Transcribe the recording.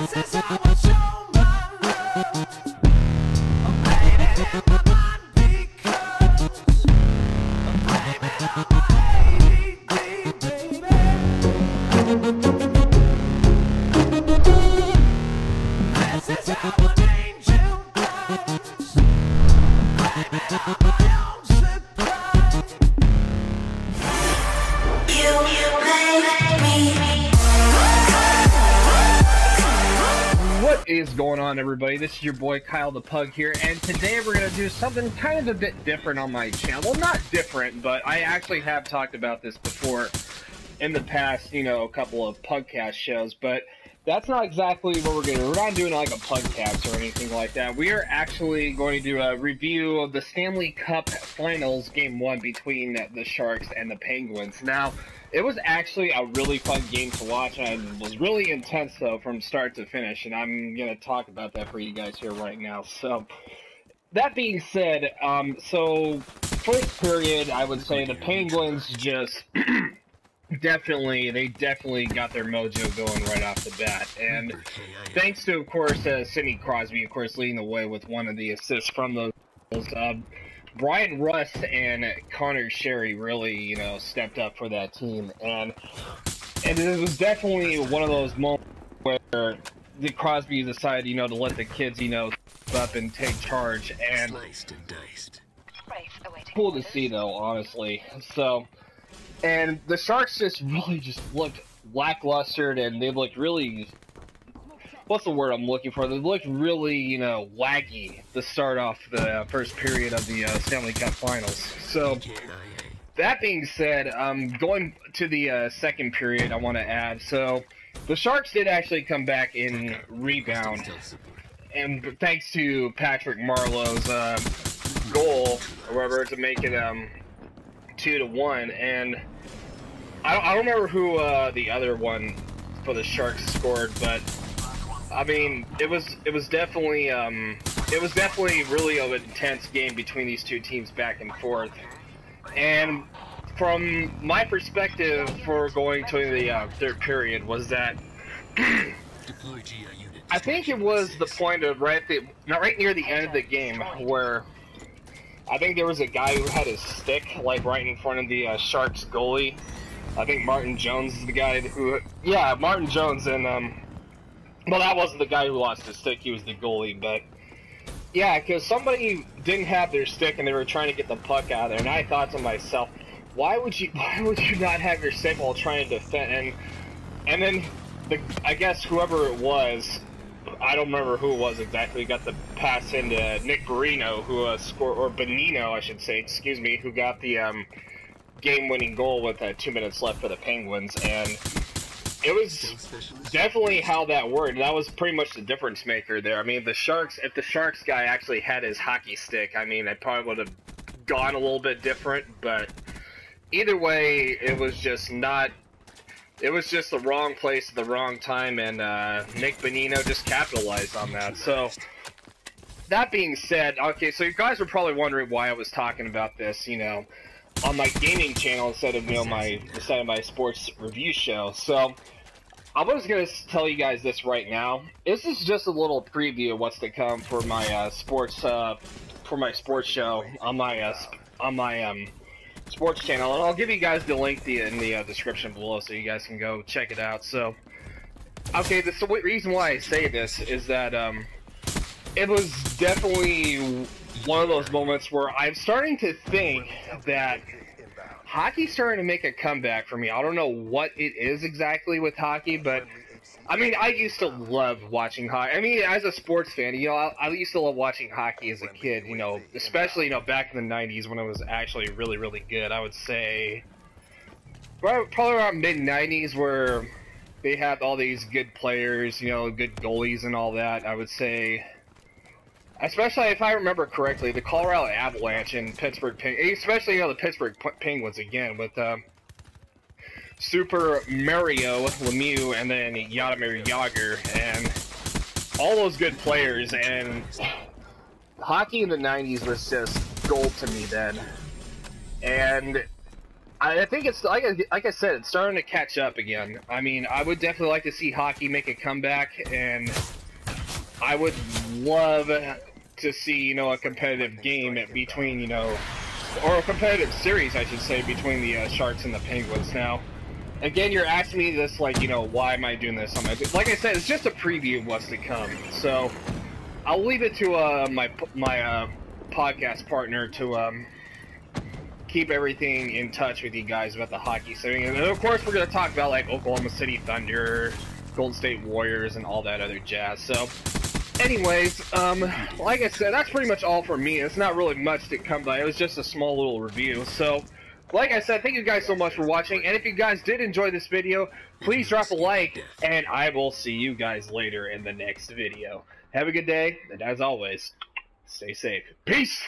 This is how I show my love. I'm painted in my mind because I'm blaming on my ADD, baby. This is how an angel does. I'm blaming on my own surprise. You make me. What is going on, everybody? This is your boy Kyle the Pug here, and today we're going to do something kind of a bit different on my channel. Well, not different, but I actually have talked about this before in the past, you know, a couple of Pugcast shows, but that's not exactly what we're going to do. We're not doing like a Pugcast or anything like that. We are actually going to do a review of the Stanley Cup Finals Game 1 between the Sharks and the Penguins. Now, it was actually a really fun game to watch, and it was really intense, though, from start to finish, and I'm going to talk about that for you guys here right now. So, that being said, so, first period, I would say the Penguins just definitely got their mojo going right off the bat, and thanks to, of course, Sidney Crosby, of course, leading the way with one of the assists from those Brian Russ and Connor Sherry really, you know, stepped up for that team, and it was definitely one of those moments where the Crosby decided, you know, to let the kids, you know, up and take charge, and cool to see, though, honestly. So, and the Sharks just looked lackluster, and they looked really, what's the word I'm looking for? They looked really, you know, laggy to start off the first period of the Stanley Cup Finals. So, that being said, going to the second period, I want to add, so the Sharks did actually come back in rebound, and thanks to Patrick Marleau's goal, or whatever, to make it 2-1, and I don't remember who the other one for the Sharks scored, but I mean, it was definitely really an intense game between these two teams back and forth. And from my perspective for going to the third period was that I think it was the point of right near the end of the game where I think there was a guy who had his stick like right in front of the Sharks goalie. I think Martin Jones is the guy who, yeah, Martin Jones, and well, that wasn't the guy who lost his stick, he was the goalie, but yeah, because somebody didn't have their stick and they were trying to get the puck out of there, and I thought to myself, why would you not have your stick while trying to defend? And then I guess whoever it was, I don't remember who it was exactly, got the pass into Nick Bonino, who scored, or Bonino, I should say, excuse me, who got the game-winning goal with 2 minutes left for the Penguins, and it was definitely how that worked. That was pretty much the difference maker there. I mean, the Sharks, if the Sharks guy actually had his hockey stick, I mean, it probably would have gone a little bit different, but either way, it was just the wrong place at the wrong time, and Nick Bonino just capitalized on that. So, that being said, okay, so you guys are probably wondering why I was talking about this, you know, on my gaming channel instead of, you know, my sports review show. So, I was gonna tell you guys this right now. This is just a little preview of what's to come for my sports show on my sports channel, and I'll give you guys the link in the description below so you guys can go check it out. So, okay, the reason why I say this is that it was definitely one of those moments where I'm starting to think that hockey's starting to make a comeback for me. I don't know what it is exactly with hockey, but I mean, I used to love watching hockey. I mean, as a sports fan, you know, I used to love watching hockey as a kid, you know, especially, you know, back in the 90s when it was actually really, really good. I would say probably around mid-90s where they had all these good players, you know, good goalies and all that. I would say, especially if I remember correctly, the Colorado Avalanche and Pittsburgh Penguins, especially, you know, the Pittsburgh Penguins again with Super Mario Lemieux and then Jaromir Jagr and all those good players. And hockey in the 90s was just gold to me then. And I think it's like I said, it's starting to catch up again. I mean, I would definitely like to see hockey make a comeback, and I would love to see, you know, a competitive game between, you know, or a competitive series, I should say, between the Sharks and the Penguins. Now, again, you're asking me this, like, you know, why am I doing this? Like I said, it's just a preview of what's to come. So I'll leave it to my podcast partner to keep everything in touch with you guys about the hockey setting, and of course we're gonna talk about like Oklahoma City Thunder, Golden State Warriors, and all that other jazz. So, anyways, like I said, that's pretty much all for me. It's not really much to come by. It was just a small little review. So, like I said, thank you guys so much for watching, and if you guys did enjoy this video, please drop a like, and I will see you guys later in the next video. Have a good day, and as always, stay safe. Peace!